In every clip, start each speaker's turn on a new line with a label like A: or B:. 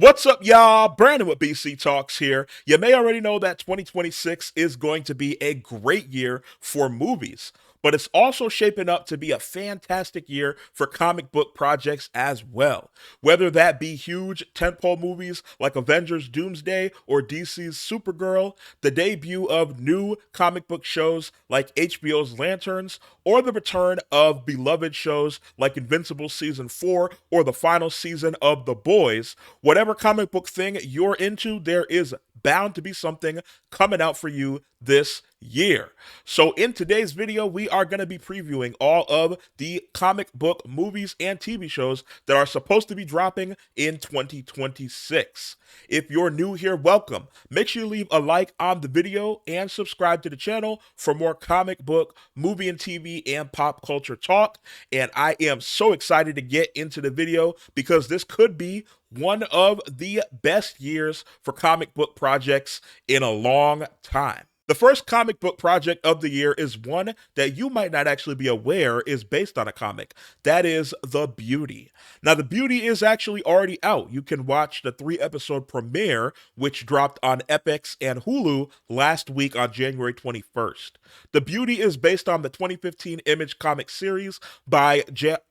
A: What's up, y'all? Brandon with BC Talks here. You may already know that 2026 is going to be a great year for movies, but it's also shaping up to be a fantastic year for comic book projects as well. Whether that be huge tentpole movies like Avengers Doomsday or DC's Supergirl, the debut of new comic book shows like HBO's Lanterns, or the return of beloved shows like Invincible Season 4 or the final season of The Boys, whatever comic book thing you're into, there is bound to be something coming out for you this year. So in today's video, we are going to be previewing all of the comic book movies and TV shows that are supposed to be dropping in 2026. If you're new here, welcome. Make sure you leave a like on the video and subscribe to the channel for more comic book, movie and TV, and pop culture talk. And I am so excited to get into the video because this could be one of the best years for comic book projects in a long time. The first comic book project of the year is one that you might not actually be aware is based on a comic. That is The Beauty. Now, The Beauty is actually already out. You can watch the 3-episode premiere, which dropped on Epix and Hulu last week on January 21st. The Beauty is based on the 2015 Image comic series by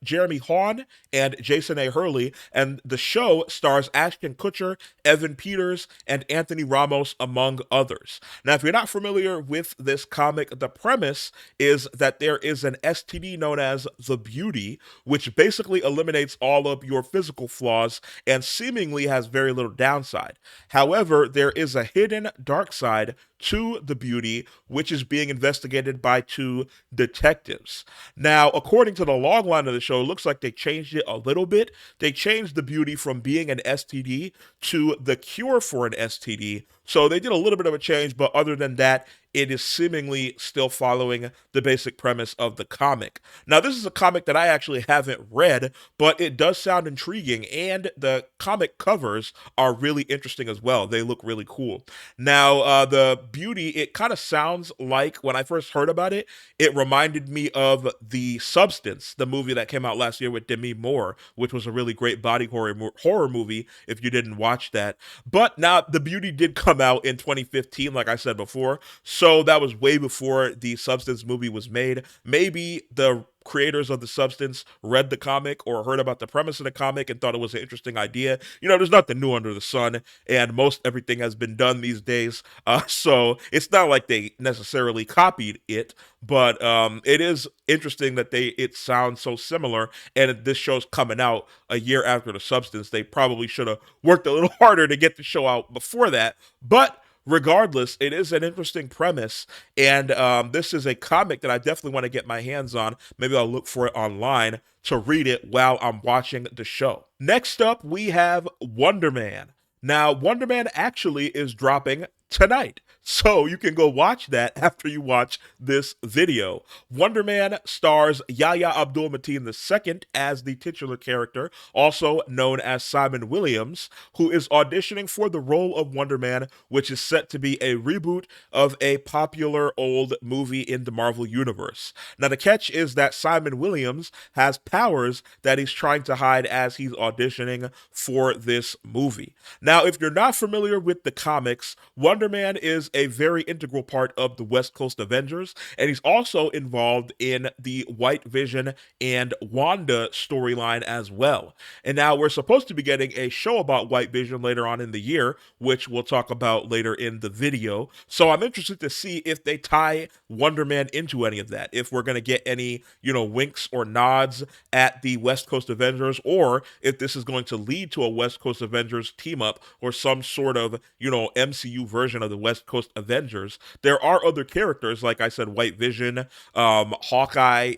A: Jeremy Haun and Jason A. Hurley, and the show stars Ashton Kutcher, Evan Peters, and Anthony Ramos, among others. Now, if you're not familiar with this comic, the premise is that there is an STD known as the Beauty, which basically eliminates all of your physical flaws and seemingly has very little downside. However, there is a hidden dark side to the Beauty, which is being investigated by two detectives. Now, according to the logline of the show, it looks like they changed it a little bit. They changed the Beauty from being an STD to the cure for an STD. So they did a little bit of a change, but other than that, it is seemingly still following the basic premise of the comic. Now, this is a comic that I actually haven't read, but it does sound intriguing, and the comic covers are really interesting as well. They look really cool. Now, the Beauty, it kind of sounds like, when I first heard about it, it reminded me of The Substance, the movie that came out last year with Demi Moore, which was a really great body horror movie if you didn't watch that. But now, The Beauty did come out in 2015, like I said before, so that was way before the Substance movie was made. Maybe the creators of the Substance read the comic or heard about the premise of the comic and thought it was an interesting idea. You know, there's nothing new under the sun, and most everything has been done these days. So it's not like they necessarily copied it, but it is interesting that it sounds so similar. And this show's coming out a year after the Substance. They probably should have worked a little harder to get the show out before that, but regardless, it is an interesting premise, and this is a comic that I definitely want to get my hands on. Maybe I'll look for it online to read it while I'm watching the show. Next up, we have Wonder Man. Now, Wonder Man actually is dropping tonight, so you can go watch that after you watch this video. Wonder Man stars Yahya Abdul-Mateen II as the titular character, also known as Simon Williams, who is auditioning for the role of Wonder Man, which is set to be a reboot of a popular old movie in the Marvel Universe. Now, the catch is that Simon Williams has powers that he's trying to hide as he's auditioning for this movie. Now, if you're not familiar with the comics, Wonder Man is a very integral part of the West Coast Avengers, and he's also involved in the White Vision and Wanda storyline as well. And now we're supposed to be getting a show about White Vision later on in the year, which we'll talk about later in the video. So I'm interested to see if they tie Wonder Man into any of that, if we're going to get any, winks or nods at the West Coast Avengers, or if this is going to lead to a West Coast Avengers team up or some sort of, MCU version of the West Coast Avengers. There are other characters, like I said, White Vision, Hawkeye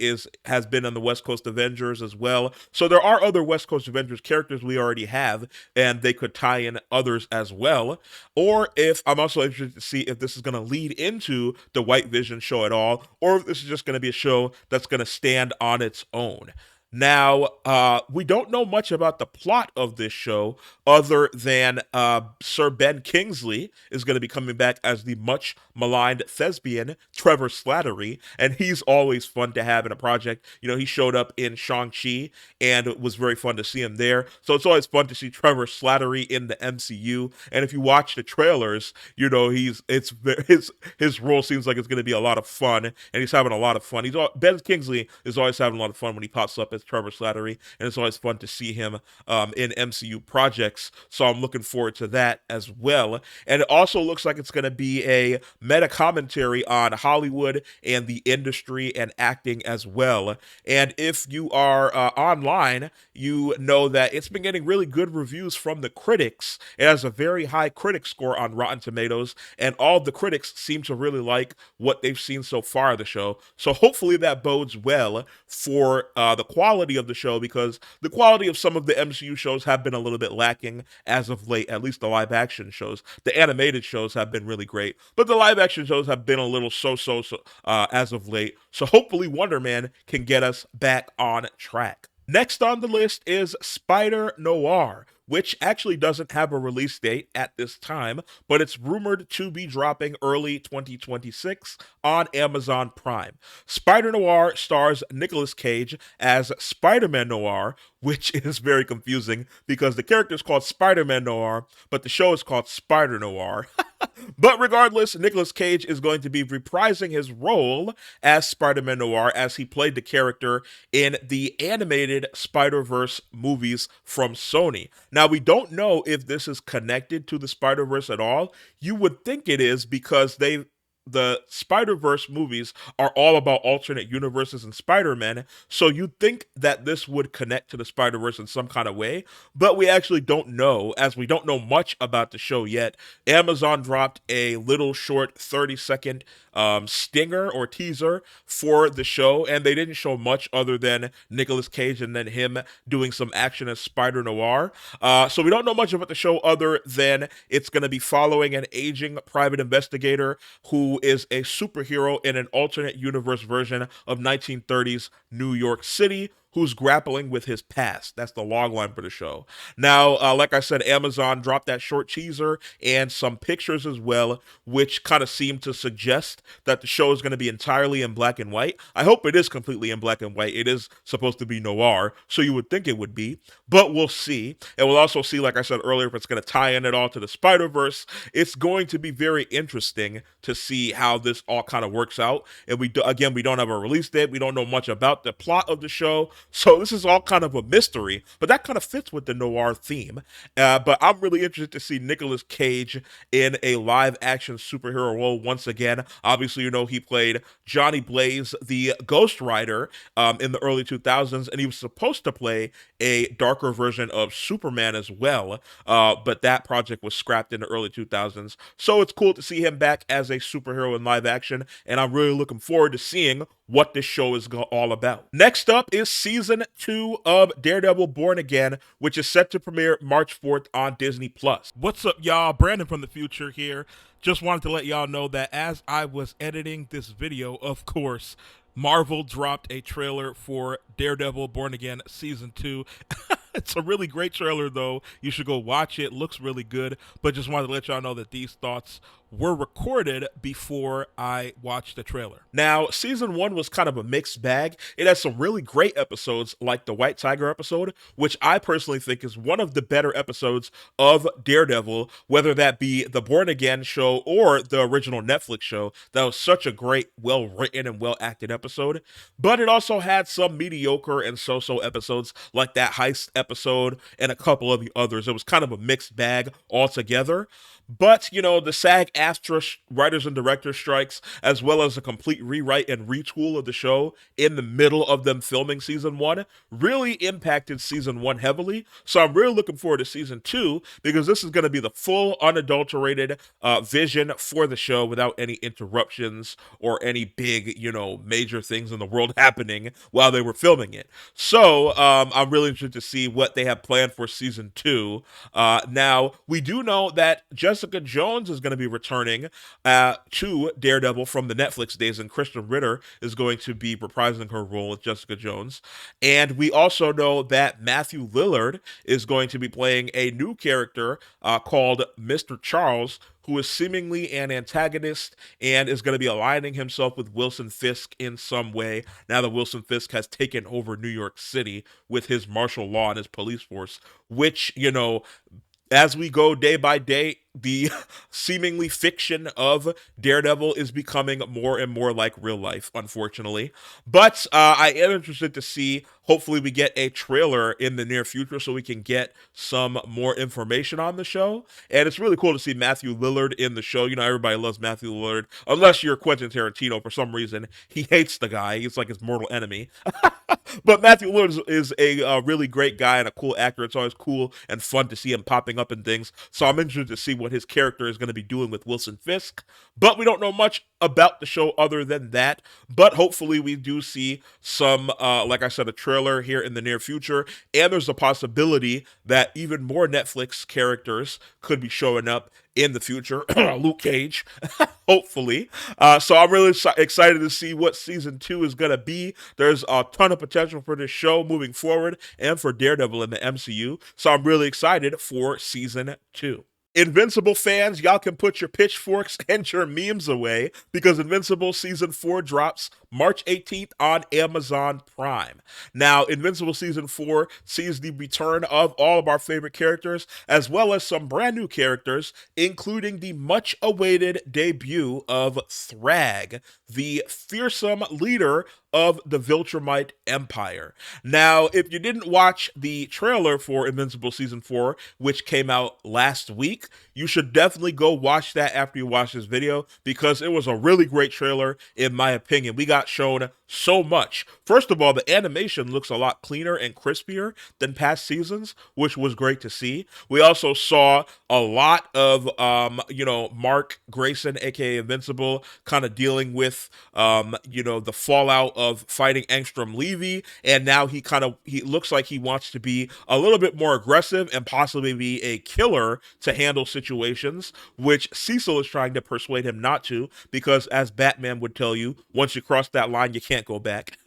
A: has been on the West Coast Avengers as well. So there are other West Coast Avengers characters we already have, and they could tie in others as well. Or if I'm also interested to see if this is going to lead into the White Vision show at all, or if this is just going to be a show that's going to stand on its own. Now, we don't know much about the plot of this show other than Sir Ben Kingsley is going to be coming back as the much maligned thespian Trevor Slattery, and he's always fun to have in a project. You know, he showed up in Shang-Chi, and it was very fun to see him there. So it's always fun to see Trevor Slattery in the MCU. And if you watch the trailers, you know his role seems like it's going to be a lot of fun, and he's having a lot of fun. Ben Kingsley is always having a lot of fun when he pops up as Trevor Slattery, and it's always fun to see him in MCU projects. So I'm looking forward to that as well. And it also looks like it's going to be a meta commentary on Hollywood and the industry and acting as well. And if you are online, you know that it's been getting really good reviews from the critics. It has a very high critic score on Rotten Tomatoes, and all the critics seem to really like what they've seen so far of the show. So hopefully that bodes well for the quality of the show, because the quality of some of the MCU shows have been a little bit lacking as of late, at least the live action shows. The animated shows have been really great, but the live action shows have been a little so as of late. So hopefully Wonder Man can get us back on track. Next on the list is Spider-Noir, which actually doesn't have a release date at this time, but it's rumored to be dropping early 2026 on Amazon Prime. Spider-Noir stars Nicolas Cage as Spider-Man Noir, which is very confusing because the character is called Spider-Man Noir, but the show is called Spider-Noir. But regardless, Nicolas Cage is going to be reprising his role as Spider-Man Noir, as he played the character in the animated Spider-Verse movies from Sony. Now, we don't know if this is connected to the Spider-Verse at all. You would think it is, because the Spider-Verse movies are all about alternate universes and Spider-Man, so you'd think that this would connect to the Spider-Verse in some kind of way, but we actually don't know, as we don't know much about the show yet. Amazon dropped a little short 30-second stinger or teaser for the show, and they didn't show much other than Nicolas Cage and then him doing some action as Spider-Noir. So we don't know much about the show other than it's going to be following an aging private investigator who is a superhero in an alternate universe version of 1930s New York City, who's grappling with his past. That's the logline for the show. Now, like I said, Amazon dropped that short teaser and some pictures as well, which kind of seem to suggest that the show is going to be entirely in black and white. I hope it is completely in black and white. It is supposed to be noir, so you would think it would be, but we'll see. And we'll also see, like I said earlier, if it's going to tie in at all to the Spider-Verse. It's going to be very interesting to see how this all kind of works out. And we don't have a release date. We don't know much about the plot of the show. So this is all kind of a mystery, but that kind of fits with the noir theme. But I'm really interested to see Nicolas Cage in a live action superhero role once again. Obviously, you know, he played Johnny Blaze, the Ghost Rider, in the early 2000s, and he was supposed to play a darker version of Superman as well, but that project was scrapped in the early 2000s. So it's cool to see him back as a superhero in live action, and I'm really looking forward to seeing what this show is all about. Next up is season 2 of Daredevil Born Again, which is set to premiere March 4th on Disney+. What's up, y'all? Brandon from the future here. Just wanted to let y'all know that as I was editing this video, of course, Marvel dropped a trailer for Daredevil Born Again Season 2. It's a really great trailer, though. You should go watch it. Looks really good. But just wanted to let y'all know that these thoughts were recorded before I watched the trailer. Now, season 1 was kind of a mixed bag. It has some really great episodes, like the White Tiger episode, which I personally think is one of the better episodes of Daredevil, whether that be the Born Again show or the original Netflix show. That was such a great, well-written and well-acted episode. But it also had some mediocre and so-so episodes, like that heist episode and a couple of the others. It was kind of a mixed bag altogether. But, you know, the SAG-AFTRA writers and directors strikes, as well as a complete rewrite and retool of the show in the middle of them filming season 1, really impacted season 1 heavily. So I'm really looking forward to season 2, because this is going to be the full, unadulterated vision for the show without any interruptions or any big, you know, major things in the world happening while they were filming it. So I'm really interested to see what they have planned for season two. Now, we do know that Jessica Jones is going to be returning to Daredevil from the Netflix days, and Kristen Ritter is going to be reprising her role as Jessica Jones. And we also know that Matthew Lillard is going to be playing a new character called Mr. Charles, who is seemingly an antagonist and is going to be aligning himself with Wilson Fisk in some way now that Wilson Fisk has taken over New York City with his martial law and his police force, which, as we go day by day, the seemingly fiction of Daredevil is becoming more and more like real life, unfortunately. But I am interested to see, hopefully, we get a trailer in the near future so we can get some more information on the show. And it's really cool to see Matthew Lillard in the show. Everybody loves Matthew Lillard, unless you're Quentin Tarantino. For some reason, he hates the guy. He's like his mortal enemy. But Matthew Lillard is a really great guy and a cool actor. It's always cool and fun to see him popping up in things. So I'm interested to see what his character is going to be doing with Wilson Fisk. But we don't know much about the show other than that. But hopefully we do see some, like I said, a trailer here in the near future. And there's a possibility that even more Netflix characters could be showing up in the future. Luke Cage, hopefully. So I'm really excited to see what season two is going to be. There's a ton of potential for this show moving forward and for Daredevil in the MCU. So I'm really excited for season two. Invincible fans, y'all can put your pitchforks and your memes away because Invincible Season 4 drops March 18th on Amazon Prime. Now, Invincible Season 4 sees the return of all of our favorite characters, as well as some brand new characters, including the much-awaited debut of Thrag, the fearsome leader of the Viltrumite Empire. Now, if you didn't watch the trailer for Invincible Season 4, which came out last week, you should definitely go watch that after you watch this video because it was a really great trailer, in my opinion. We got shown so much. First of all, the animation looks a lot cleaner and crispier than past seasons, which was great to see. We also saw a lot of, Mark Grayson, aka Invincible, kind of dealing with, the fallout of fighting Angstrom Levy, and now he looks like he wants to be a little bit more aggressive and possibly be a killer to handle situations, which Cecil is trying to persuade him not to, because as Batman would tell you, once you cross that line, you can't go back.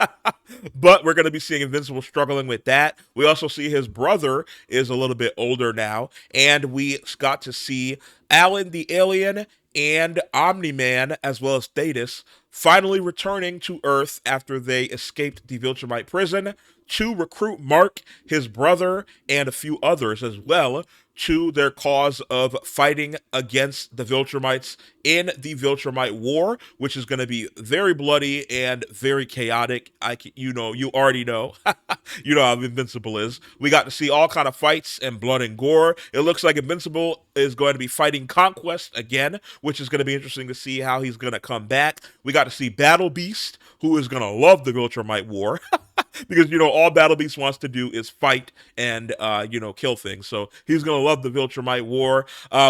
A: But we're going to be seeing Invincible struggling with that. We also see his brother is a little bit older now, and we got to see Alan the Alien and Omni-Man, as well as Thetis, finally returning to Earth after they escaped the Viltrumite prison to recruit Mark, his brother, and a few others as well to their cause of fighting against the Viltrumites in the Viltrumite War, which is going to be very bloody and very chaotic. You already know. You know how Invincible is. We got to see all kind of fights and blood and gore. It looks like Invincible is going to be fighting Conquest again, which is going to be interesting to see how he's going to come back. We got to see Battle Beast, who is going to love the Viltrumite War. Because, all Battle Beast wants to do is fight and, kill things. So he's going to love the Viltrumite War.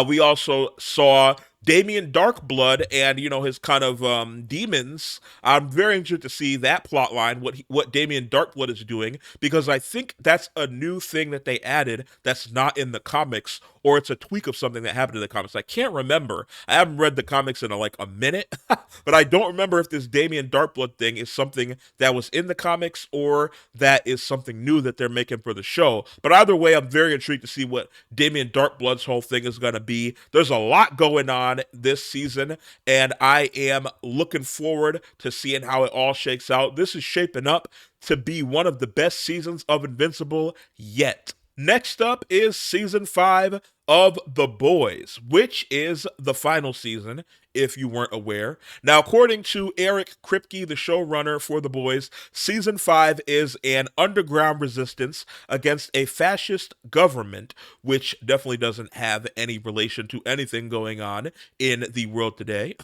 A: We also saw Damian Darkblood and, his kind of demons. I'm very interested to see that plot line, what Damian Darkblood is doing, because I think that's a new thing that they added that's not in the comics, or it's a tweak of something that happened in the comics. I can't remember. I haven't read the comics in a minute, but I don't remember if this Damian Darkblood thing is something that was in the comics or that is something new that they're making for the show. But either way, I'm very intrigued to see what Damian Darkblood's whole thing is going to be. There's a lot going on this season, and I am looking forward to seeing how it all shakes out. This is shaping up to be one of the best seasons of Invincible yet. Next up is Season 5 of The Boys, which is the final season, if you weren't aware. Now, according to Eric Kripke, the showrunner for The Boys, Season 5 is an underground resistance against a fascist government, which definitely doesn't have any relation to anything going on in the world today.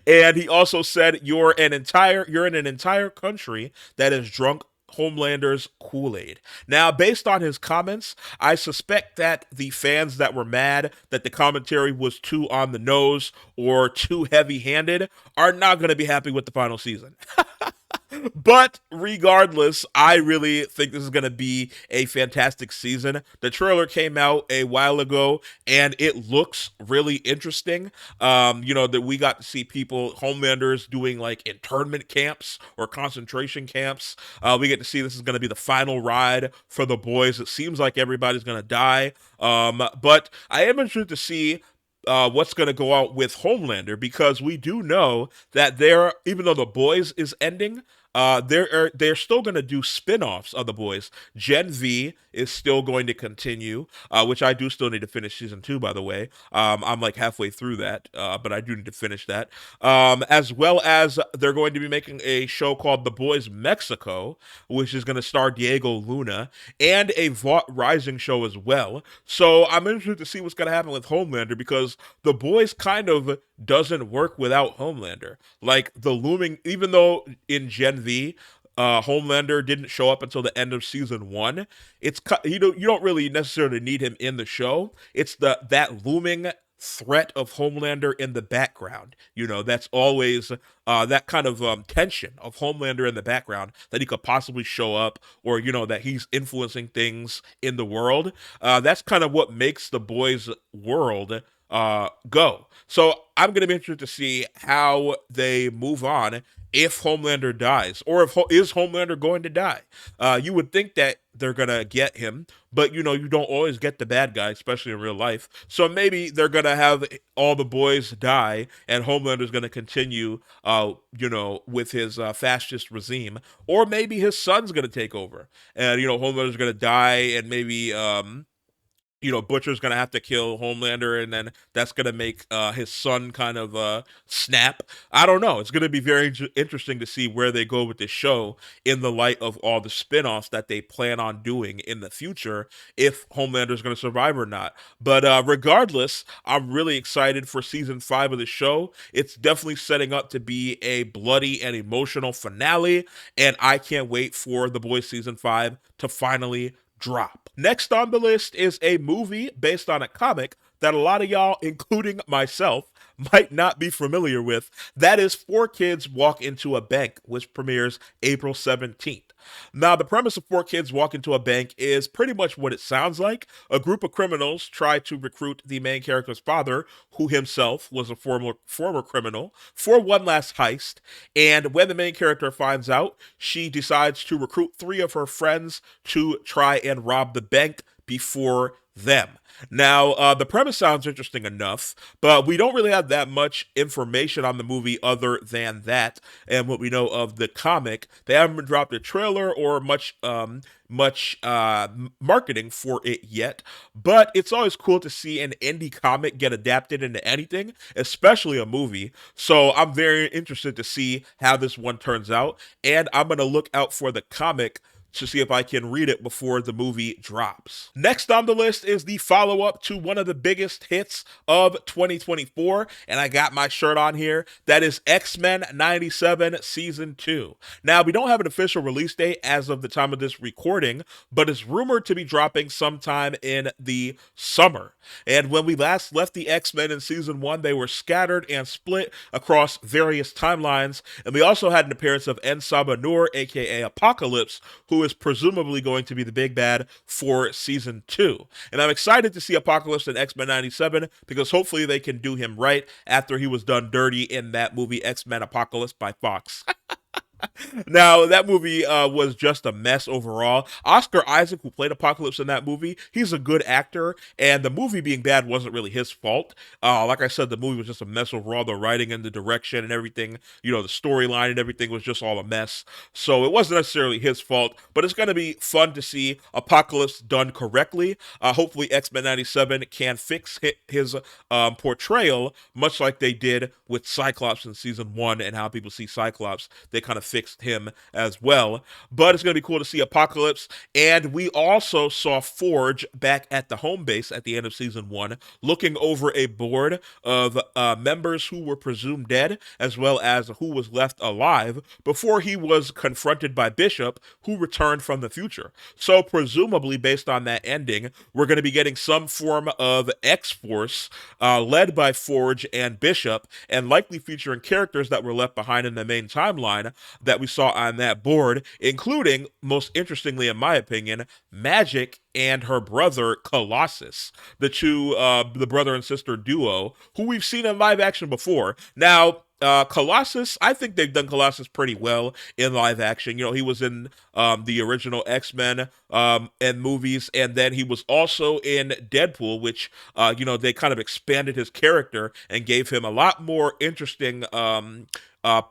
A: And he also said, you're in an entire country that is drunk Homelander's Kool-Aid. Now, based on his comments, I suspect that the fans that were mad that the commentary was too on the nose or too heavy-handed are not going to be happy with the final season. But regardless, I really think this is going to be a fantastic season. The trailer came out a while ago and it looks really interesting. That we got to see people, Homelanders, doing like internment camps or concentration camps. We get to see this is going to be the final ride for the boys. It seems like everybody's going to die. But I am interested to see what's going to go out with Homelander because we do know that there, even though the boys is ending, they're still going to do spin-offs of the boys. Gen V is still going to continue, which I do still need to finish season 2, by the way. I'm like halfway through that, but I do need to finish that. As well as they're going to be making a show called The Boys Mexico, which is going to star Diego Luna, and a Vought Rising show as well. So I'm interested to see what's going to happen with Homelander because The Boys kind of doesn't work without Homelander. Like the looming, even though in Gen V, Homelander didn't show up until the end of season 1. You don't really necessarily need him in the show. It's that looming threat of Homelander in the background. That's always that kind of tension of Homelander in the background that he could possibly show up, or that he's influencing things in the world. That's kind of what makes the boys' world go. So I'm gonna be interested to see how they move on if Homelander dies, or if is Homelander going to die. You would think that they're gonna get him, but you don't always get the bad guy, especially in real life. So maybe they're gonna have all the boys die, and Homelander's gonna continue, with his fascist regime, or maybe his son's gonna take over, and Homelander's gonna die, and maybe Butcher's gonna have to kill Homelander, and then that's gonna make his son kind of snap. I don't know. It's gonna be very interesting to see where they go with this show in the light of all the spin-offs that they plan on doing in the future, if Homelander's gonna survive or not. But regardless, I'm really excited for season 5 of the show. It's definitely setting up to be a bloody and emotional finale, and I can't wait for The Boys season 5 to finally drop. Next on the list is a movie based on a comic that a lot of y'all, including myself, might not be familiar with. That is Four Kids Walk Into a Bank, which premieres April 17th. Now, the premise of Four Kids Walk Into a Bank is pretty much what it sounds like. A group of criminals try to recruit the main character's father, who himself was a former criminal, for one last heist. And when the main character finds out, she decides to recruit 3 of her friends to try and rob the bank before them. Now, the premise sounds interesting enough, but we don't really have that much information on the movie other than that and what we know of the comic. They haven't dropped a trailer or much marketing for it yet, but it's always cool to see an indie comic get adapted into anything, especially a movie. So I'm very interested to see how this one turns out, and I'm going to look out for the comic to see if I can read it before the movie drops. Next on the list is the follow-up to one of the biggest hits of 2024, and I got my shirt on here. That is X-Men 97 Season 2. Now, we don't have an official release date as of the time of this recording, but it's rumored to be dropping sometime in the summer. And when we last left the X-Men in Season 1, they were scattered and split across various timelines, and we also had an appearance of Invincible, aka Apocalypse, who is presumably going to be the big bad for season 2. And I'm excited to see Apocalypse in X-Men 97 because hopefully they can do him right after he was done dirty in that movie X-Men Apocalypse by Fox. Now, that movie was just a mess overall. Oscar Isaac, who played Apocalypse in that movie, he's a good actor, and the movie being bad wasn't really his fault. Like I said, the movie was just a mess overall. The writing and the direction and everything, the storyline and everything was just all a mess. So it wasn't necessarily his fault, but it's going to be fun to see Apocalypse done correctly. Hopefully X-Men 97 can fix his portrayal, much like they did with Cyclops in season 1 and how people see Cyclops. They kind of fixed him as well. But it's going to be cool to see Apocalypse. And we also saw Forge back at the home base at the end of season 1, looking over a board of members who were presumed dead, as well as who was left alive, before he was confronted by Bishop, who returned from the future. So presumably, based on that ending, we're going to be getting some form of X-Force led by Forge and Bishop, and likely featuring characters that were left behind in the main timeline. that we saw on that board, including, most interestingly in my opinion, Magic and her brother Colossus, the brother and sister duo, who we've seen in live action before. Now, Colossus, I think they've done Colossus pretty well in live action. You know, he was in the original X-Men and movies, and then he was also in Deadpool, which they kind of expanded his character and gave him a lot more interesting uh,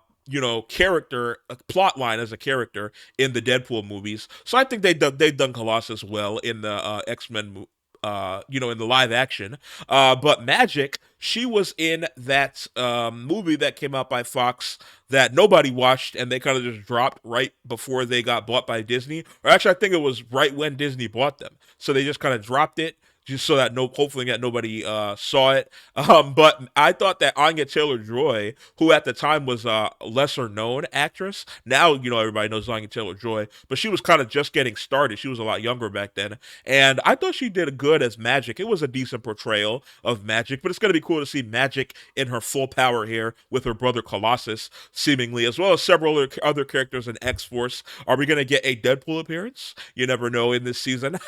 A: character plot line as a character in the Deadpool movies. So I think they've done Colossus well in the X-Men in the live action. But Magic, she was in that movie that came out by Fox that nobody watched, and they kind of just dropped right before they got bought by Disney. Or actually, I think it was right when Disney bought them. So they just kind of dropped it just so that hopefully that nobody saw it. But I thought that Anya Taylor-Joy, who at the time was a lesser known actress, now everybody knows Anya Taylor-Joy, but she was kind of just getting started. She was a lot younger back then, and I thought she did good as Magic. It was a decent portrayal of Magic, but it's gonna be cool to see Magic in her full power here with her brother Colossus, seemingly, as well as several other characters in X Force. Are we gonna get a Deadpool appearance? You never know in this season.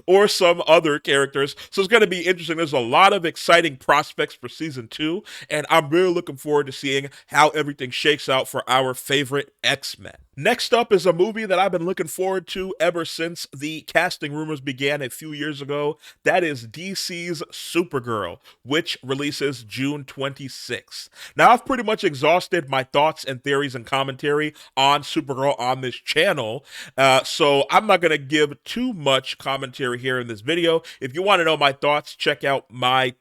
A: Or some other characters. So it's going to be interesting. There's a lot of exciting prospects for season 2, and I'm really looking forward to seeing how everything shakes out for our favorite X-Men. Next up is a movie that I've been looking forward to ever since the casting rumors began a few years ago. That is DC's Supergirl, which releases June 26th. Now, I've pretty much exhausted my thoughts and theories and commentary on Supergirl on this channel, so I'm not going to give too much commentary here in this video. If you want to know my thoughts, check out my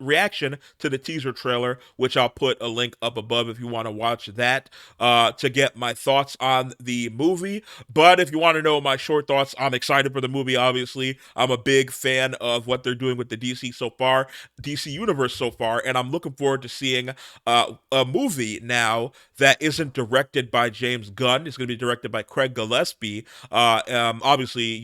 A: reaction to the teaser trailer, which I'll put a link up above if you want to watch that to get my thoughts on the movie. But if you want to know my short thoughts, I'm excited for the movie. Obviously, I'm a big fan of what they're doing with the DC universe so far, and I'm looking forward to seeing a movie now that isn't directed by James Gunn. It's going to be directed by Craig Gillespie. Obviously,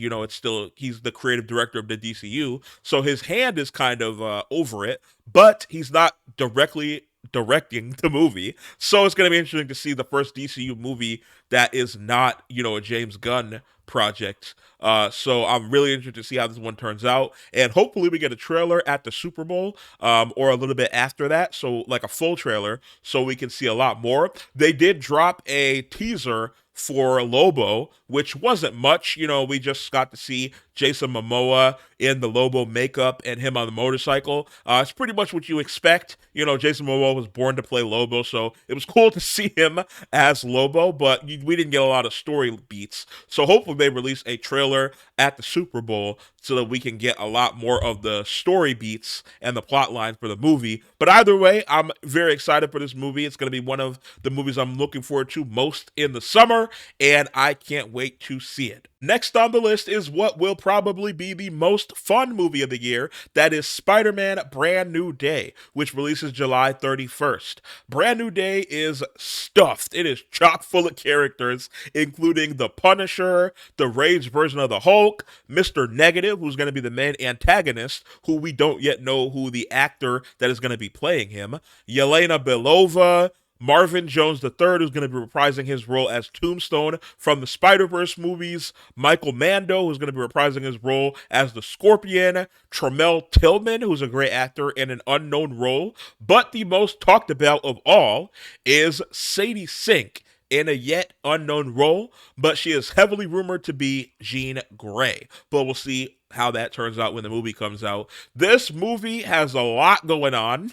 A: he's the creative director of the DCU, so his hand is kind of over it, but he's not directly directing the movie. So it's going to be interesting to see the first DCU movie that is not, a James Gunn project. So I'm really interested to see how this one turns out. And hopefully we get a trailer at the Super Bowl or a little bit after that. So like a full trailer so we can see a lot more. They did drop a teaser for Lobo, which wasn't much. We just got to see Jason Momoa in the Lobo makeup and him on the motorcycle. It's pretty much what you expect. Jason Momoa was born to play Lobo, so it was cool to see him as Lobo, but we didn't get a lot of story beats. So hopefully they release a trailer at the Super Bowl so that we can get a lot more of the story beats and the plot line for the movie. But either way, I'm very excited for this movie. It's going to be one of the movies I'm looking forward to most in the summer, and I can't wait to see it. Next on the list is what will probably be the most fun movie of the year. That is Spider-Man Brand New Day, which releases July 31st. Brand New Day is stuffed. It is chock full of characters, including the Punisher, the Rage version of the Hulk, Mr. Negative, who's going to be the main antagonist, who we don't yet know who the actor that is going to be playing him, Yelena Belova, Marvin Jones III, who's going to be reprising his role as Tombstone from the Spider-Verse movies, Michael Mando, who's going to be reprising his role as the Scorpion, Tremel Tillman, who's a great actor in an unknown role, but the most talked about of all is Sadie Sink in a yet unknown role, but she is heavily rumored to be Jean Grey. But we'll see how that turns out when the movie comes out. This movie has a lot going on.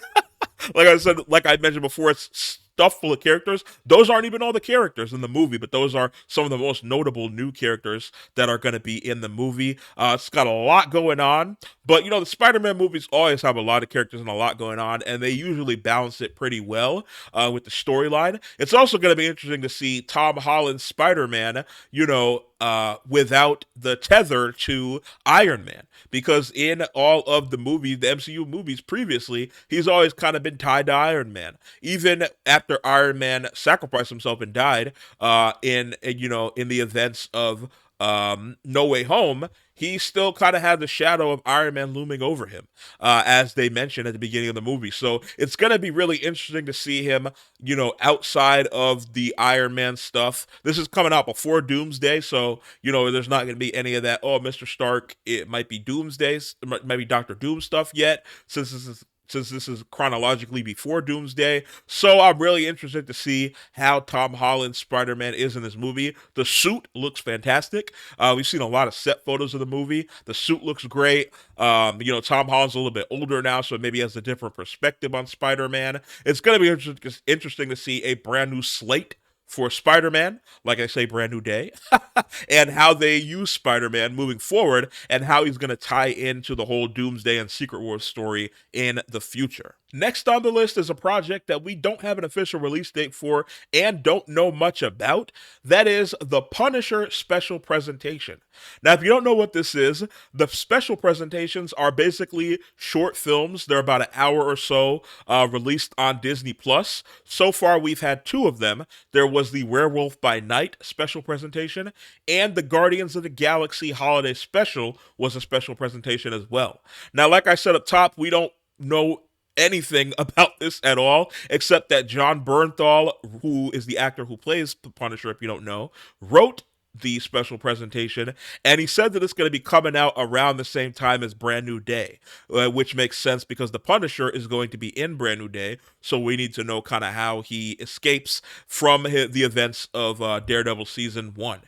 A: Like I mentioned before, it's stuffed full of characters. Those aren't even all the characters in the movie, but those are some of the most notable new characters that are going to be in the movie. It's got a lot going on, but the Spider-Man movies always have a lot of characters and a lot going on, and they usually balance it pretty well with the storyline. It's also going to be interesting to see Tom Holland's Spider-Man, without the tether to Iron Man, because in all of the movies, the MCU movies previously, he's always kind of been tied to Iron Man. Even after Iron Man sacrificed himself and died in the events of No Way Home, he still kind of had the shadow of Iron Man looming over him, as they mentioned at the beginning of the movie. So it's going to be really interesting to see him, outside of the Iron Man stuff. This is coming out before Doomsday, so, there's not going to be any of that, oh, Mr. Stark, it might be Doomsday, it might be Doctor Doom stuff yet, since this is chronologically before Doomsday. So I'm really interested to see how Tom Holland's Spider-Man is in this movie. The suit looks fantastic. We've seen a lot of set photos of the movie. The suit looks great. Tom Holland's a little bit older now, so maybe he has a different perspective on Spider-Man. It's going to be interesting to see a brand new slate for Spider-Man, like I say, brand new day, and how they use Spider-Man moving forward and how he's going to tie into the whole Doomsday and Secret Wars story in the future. Next on the list is a project that we don't have an official release date for and don't know much about. That is the Punisher Special Presentation. Now, if you don't know what this is, the special presentations are basically short films. They're about an hour or so, released on Disney Plus. So far, we've had two of them. There was the Werewolf by Night special presentation, and the Guardians of the Galaxy Holiday Special was a special presentation as well. Now, like I said up top, we don't know anything about this at all, except that John Bernthal, who is the actor who plays the Punisher, if you don't know, wrote the special presentation, and he said that it's going to be coming out around the same time as Brand New Day, which makes sense because the Punisher is going to be in Brand New Day, so we need to know kind of how he escapes from the events of Daredevil Season 1.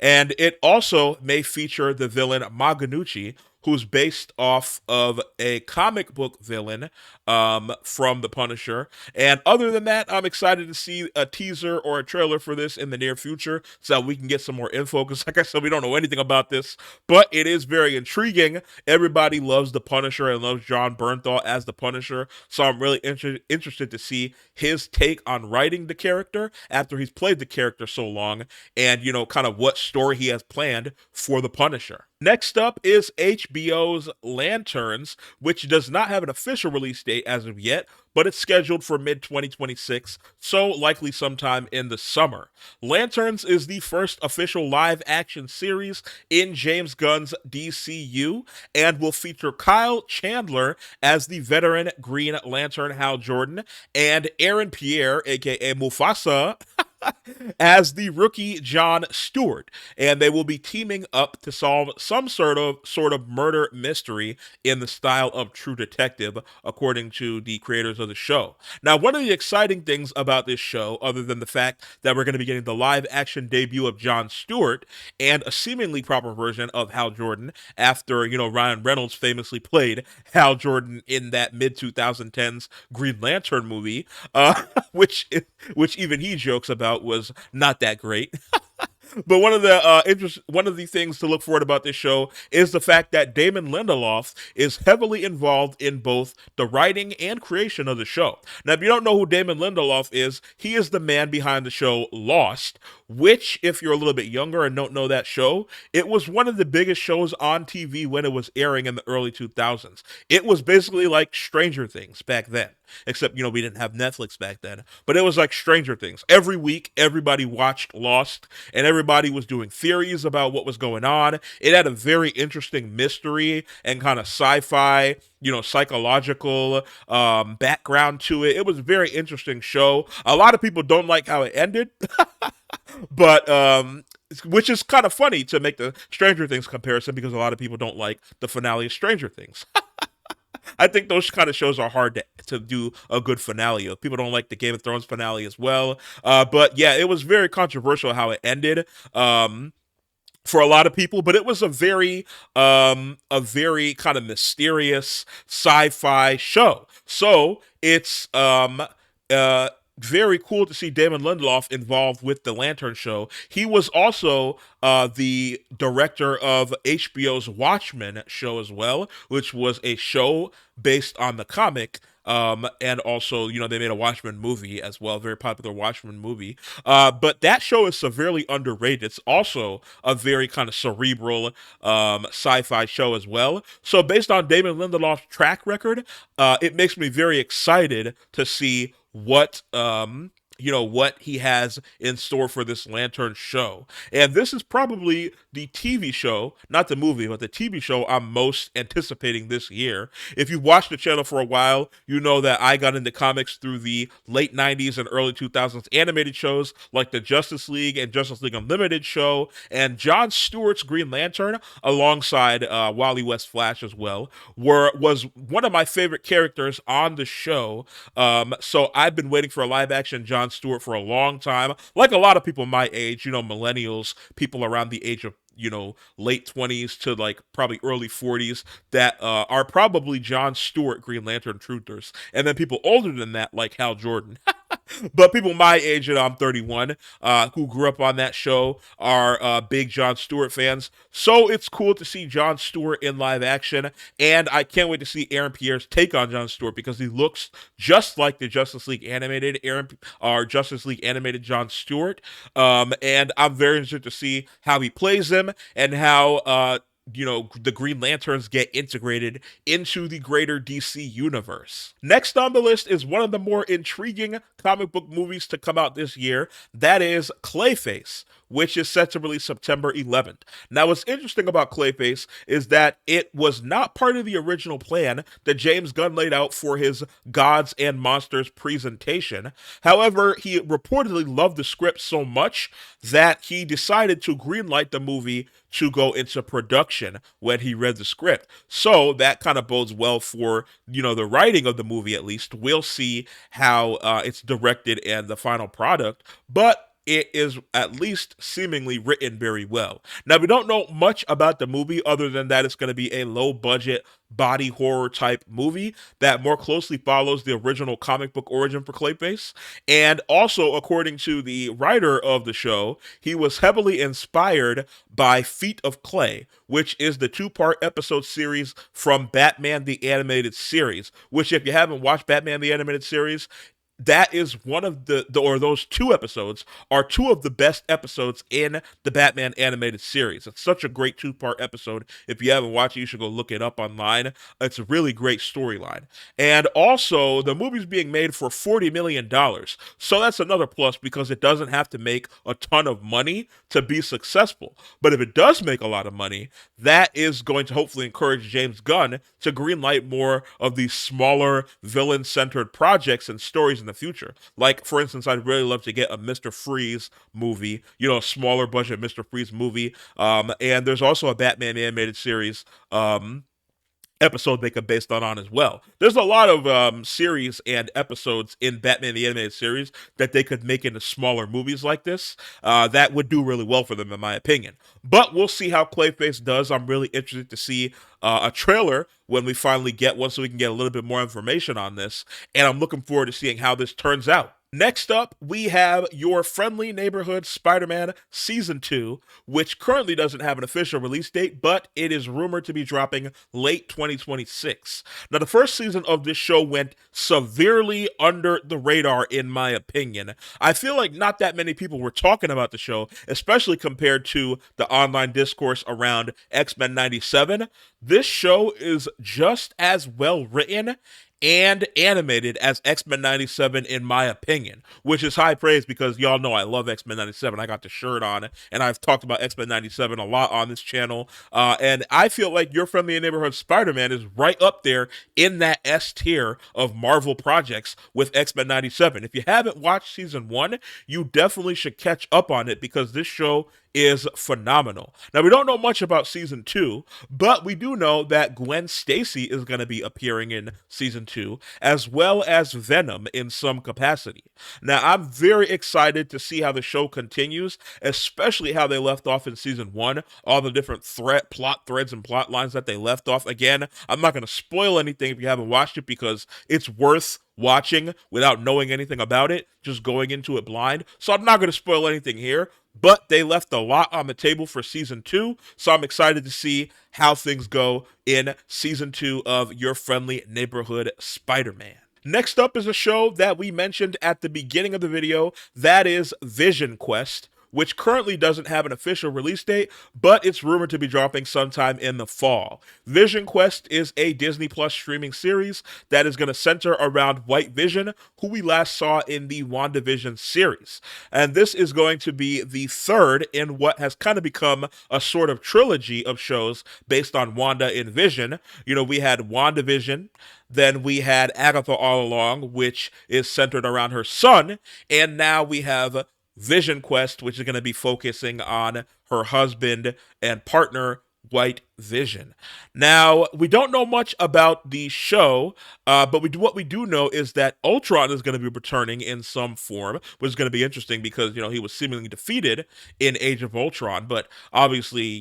A: And it also may feature the villain Maganucci, who's based off of a comic book villain from The Punisher. And other than that, I'm excited to see a teaser or a trailer for this in the near future so that we can get some more info, because like I said, we don't know anything about this, but it is very intriguing. Everybody loves The Punisher and loves John Bernthal as The Punisher, so I'm really interested to see his take on writing the character after he's played the character so long, and, kind of what story he has planned for The Punisher. Next up is HBO's Lanterns, which does not have an official release date as of yet, but it's scheduled for mid-2026, so likely sometime in the summer. Lanterns is the first official live-action series in James Gunn's DCU, and will feature Kyle Chandler as the veteran Green Lantern Hal Jordan, and Aaron Pierre, aka Mufasa, as the rookie John Stewart, and they will be teaming up to solve some sort of murder mystery in the style of True Detective, according to the creators of the show. Now, one of the exciting things about this show, other than the fact that we're going to be getting the live action debut of John Stewart and a seemingly proper version of Hal Jordan, after Ryan Reynolds famously played Hal Jordan in that mid 2010s Green Lantern movie, which even he jokes about was not that great. But one of the things to look forward about this show is the fact that Damon Lindelof is heavily involved in both the writing and creation of the show. Now, if you don't know who Damon Lindelof is, he is the man behind the show Lost, which, if you're a little bit younger and don't know that show, it was one of the biggest shows on TV when it was airing in the early 2000s. It was basically like Stranger Things back then, except, we didn't have Netflix back then, but it was like Stranger Things. Every week, everybody watched Lost, and everybody was doing theories about what was going on. It had a very interesting mystery and kind of sci-fi, psychological background to it. It was a very interesting show. A lot of people don't like how it ended, but which is kind of funny to make the Stranger Things comparison, because a lot of people don't like the finale of Stranger Things. I think those kind of shows are hard to do a good finale of. People don't like the Game of Thrones finale as well. But yeah, it was very controversial how it ended. For a lot of people, but it was a very kind of mysterious sci-fi show. So it's very cool to see Damon Lindelof involved with the Lantern show. He was also the director of HBO's Watchmen show as well, which was a show based on the comic. And also, they made a Watchmen movie as well, a very popular Watchmen movie. But that show is severely underrated. It's also a very kind of cerebral sci-fi show as well. So based on Damon Lindelof's track record, it makes me very excited to see what what he has in store for this Lantern show. And this is probably the TV show, not the movie, but the TV show I'm most anticipating this year. If you've watched the channel for a while, you know that I got into comics through the late 90s and early 2000s animated shows like the Justice League and Justice League Unlimited show, and Jon Stewart's Green Lantern, alongside Wally West Flash as well, was one of my favorite characters on the show. So I've been waiting for a live action Jon Stewart for a long time. Like a lot of people my age, millennials, people around the age of late 20s to like probably early 40s that are probably Jon Stewart Green Lantern truthers, and then people older than that like Hal Jordan. But people my age, I'm 31, who grew up on that show, are big Jon Stewart fans. So it's cool to see Jon Stewart in live action, and I can't wait to see Aaron Pierre's take on Jon Stewart because he looks just like the Justice League animated Justice League animated Jon Stewart. And I'm very interested to see how he plays him and how the Green Lanterns get integrated into the greater DC universe. Next on the list is one of the more intriguing comic book movies to come out this year. That is Clayface, which is set to release September 11th. Now, what's interesting about Clayface is that it was not part of the original plan that James Gunn laid out for his Gods and Monsters presentation. However, he reportedly loved the script so much that he decided to greenlight the movie to go into production when he read the script. So that kind of bodes well for, the writing of the movie, at least. We'll see how it's directed and the final product, but it is at least seemingly written very well. Now, we don't know much about the movie other than that it's going to be a low-budget body horror type movie that more closely follows the original comic book origin for Clayface. And also, according to the writer of the show, he was heavily inspired by Feet of Clay, which is the two-part episode series from Batman the Animated Series, which, if you haven't watched Batman the Animated Series, that is one of those two episodes are two of the best episodes in the Batman animated series. It's such a great two-part episode. If you haven't watched it, you should go look it up online. It's a really great storyline. And also, the movie's being made for $40 million. So that's another plus because it doesn't have to make a ton of money to be successful. But if it does make a lot of money, that is going to hopefully encourage James Gunn to greenlight more of these smaller villain-centered projects and stories in the future. Like, for instance, I'd really love to get a Mr. Freeze movie, a smaller budget Mr. Freeze movie. And there's also a Batman animated series episode they could base that on as well. There's a lot of series and episodes in Batman the Animated Series that they could make into smaller movies like this. That would do really well for them, in my opinion. But we'll see how Clayface does. I'm really interested to see a trailer when we finally get one so we can get a little bit more information on this. And I'm looking forward to seeing how this turns out. Next up, we have Your Friendly Neighborhood Spider-Man Season 2, which currently doesn't have an official release date, but it is rumored to be dropping late 2026. Now, the first season of this show went severely under the radar, in my opinion. I feel like not that many people were talking about the show, especially compared to the online discourse around X-Men 97. This show is just as well written and animated as X-Men 97, in my opinion, which is high praise because y'all know I love X-Men 97. I got the shirt on, and I've talked about X-Men 97 a lot on this channel, and I feel like Your Friendly Neighborhood Spider-Man is right up there in that S tier of Marvel projects with X-Men 97. If you haven't watched Season 1, you definitely should catch up on it because this show is phenomenal. Now, we don't know much about Season 2, but we do know that Gwen Stacy is going to be appearing in Season 2, as well as Venom in some capacity. Now, I'm very excited to see how the show continues, especially how they left off in Season 1, all the different plot threads and plot lines that they left off. Again, I'm not going to spoil anything if you haven't watched it because it's worth watching without knowing anything about it, just going into it blind. So I'm not going to spoil anything here, but they left a lot on the table for Season 2, so I'm excited to see how things go in Season 2 of Your Friendly Neighborhood Spider-Man. Next up is a show that we mentioned at the beginning of the video, that is VisionQuest, which currently doesn't have an official release date, but it's rumored to be dropping sometime in the fall. VisionQuest is a Disney Plus streaming series that is going to center around White Vision, who we last saw in the WandaVision series. And this is going to be the third in what has kind of become a sort of trilogy of shows based on Wanda and Vision. You know, we had WandaVision, then we had Agatha All Along, which is centered around her son, and now we have Vision Quest, which is going to be focusing on her husband and partner, White Vision. Now, we don't know much about the show, but what we do know is that Ultron is going to be returning in some form, which is going to be interesting because, he was seemingly defeated in Age of Ultron, but obviously,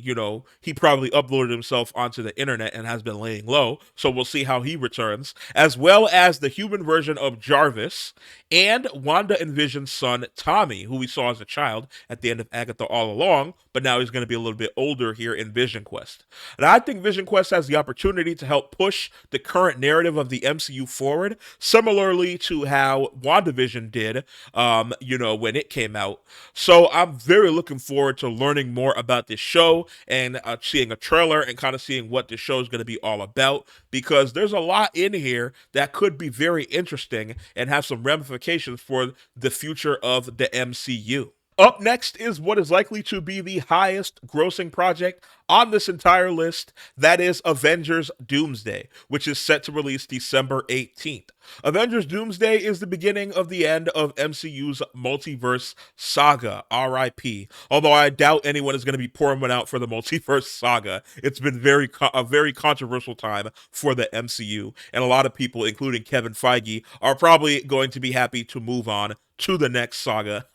A: he probably uploaded himself onto the internet and has been laying low, so we'll see how he returns, as well as the human version of Jarvis and Wanda and Vision's son, Tommy, who we saw as a child at the end of Agatha All Along, but now he's going to be a little bit older here in Vision Quest. And I think Vision Quest has the opportunity to help push the current narrative of the MCU forward, similarly to how WandaVision did, when it came out. So I'm very looking forward to learning more about this show and seeing a trailer and kind of seeing what this show is going to be all about, because there's a lot in here that could be very interesting and have some ramifications for the future of the MCU. Up next is what is likely to be the highest grossing project on this entire list. That is Avengers Doomsday, which is set to release December 18th. Avengers Doomsday is the beginning of the end of MCU's multiverse saga, RIP. Although I doubt anyone is going to be pouring one out for the multiverse saga. It's been a very controversial time for the MCU, and a lot of people, including Kevin Feige, are probably going to be happy to move on to the next saga.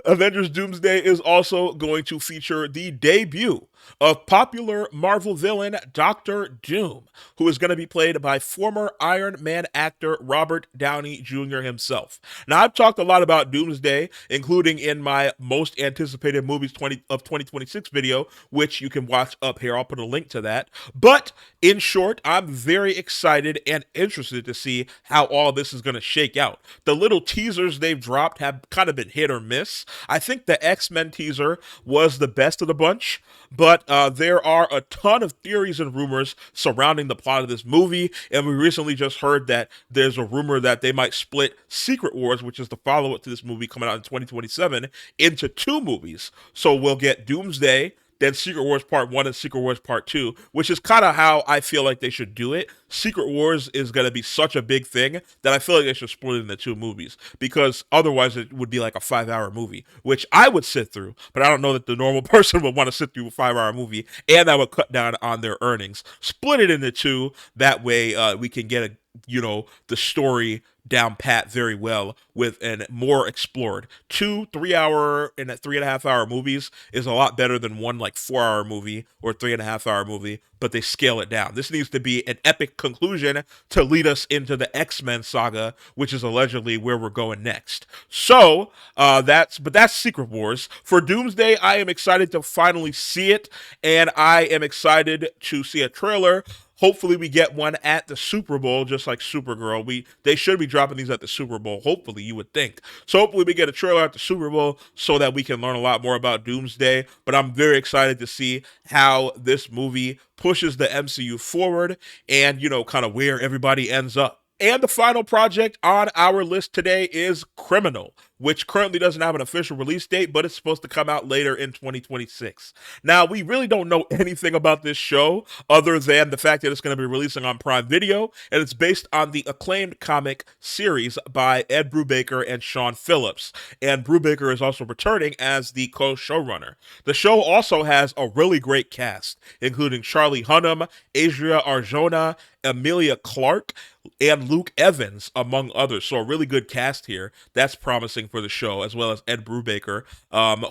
A: Avengers Doomsday is also going to feature the debut of popular Marvel villain Doctor Doom, who is going to be played by former Iron Man actor Robert Downey Jr. himself. Now, I've talked a lot about Doomsday, including in my most anticipated movies of 2026 video, which you can watch up here. I'll put a link to that. But in short, I'm very excited and interested to see how all this is going to shake out. The little teasers they've dropped have kind of been hit or miss. I think the X-Men teaser was the best of the bunch, but there are a ton of theories and rumors surrounding the plot of this movie, and we recently just heard that there's a rumor that they might split Secret Wars, which is the follow-up to this movie coming out in 2027, into two movies. So we'll get Doomsday, then Secret Wars Part 1 and Secret Wars Part 2, which is kind of how I feel like they should do it. Secret Wars is going to be such a big thing that I feel like they should split it into two movies, because otherwise it would be like a 5-hour movie, which I would sit through, but I don't know that the normal person would want to sit through a 5-hour movie, and that would cut down on their earnings. Split it into two, that way we can get the story down pat very well with and more explored. 2 3-hour and 3.5-hour movies is a lot better than one like 4-hour movie or 3.5-hour movie, but they scale it down. This needs to be an epic conclusion to lead us into the X-Men saga, which is allegedly where we're going next. So that's Secret Wars. For Doomsday, I am excited to finally see it, and I am excited to see a trailer. Hopefully we get one at the Super Bowl, just like Supergirl. They should be dropping these at the Super Bowl, hopefully, you would think. So hopefully we get a trailer at the Super Bowl so that we can learn a lot more about Doomsday. But I'm very excited to see how this movie pushes the MCU forward and, kind of where everybody ends up. And the final project on our list today is Criminal, which currently doesn't have an official release date, but it's supposed to come out later in 2026. Now, we really don't know anything about this show other than the fact that it's going to be releasing on Prime Video, and it's based on the acclaimed comic series by Ed Brubaker and Sean Phillips. And Brubaker is also returning as the co-showrunner. The show also has a really great cast, including Charlie Hunnam, Adria Arjona, Emilia Clarke, and Luke Evans, among others. So a really good cast here. That's promising for the show, as well as Ed Brubaker,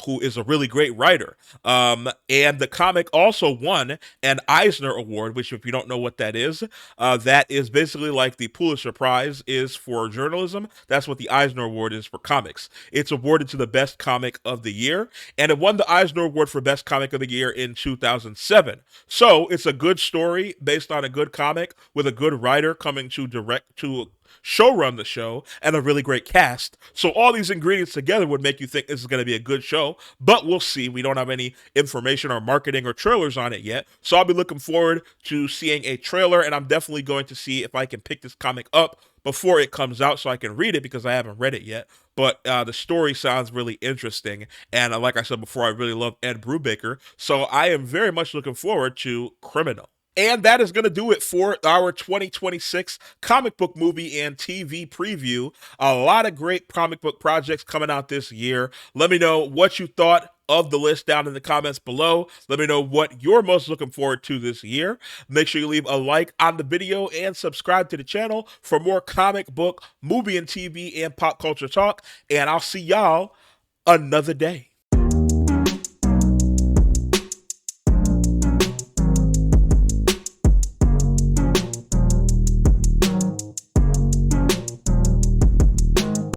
A: who is a really great writer. And the comic also won an Eisner Award, which, if you don't know what that is basically like the Pulitzer Prize is for journalism. That's what the Eisner Award is for comics. It's awarded to the best comic of the year, and it won the Eisner Award for best comic of the year in 2007. So it's a good story based on a good comic with a good writer coming to showrun the show and a really great cast. So all these these ingredients together would make you think this is going to be a good show, but we'll see. We don't have any information or marketing or trailers on it yet. So I'll be looking forward to seeing a trailer, and I'm definitely going to see if I can pick this comic up before it comes out so I can read it because I haven't read it yet. But the story sounds really interesting. And like I said before, I really love Ed Brubaker. So I am very much looking forward to Criminal. And that is going to do it for our 2026 comic book movie and TV preview. A lot of great comic book projects coming out this year. Let me know what you thought of the list down in the comments below. Let me know what you're most looking forward to this year. Make sure you leave a like on the video and subscribe to the channel for more comic book, movie and TV and pop culture talk. And I'll see y'all another day.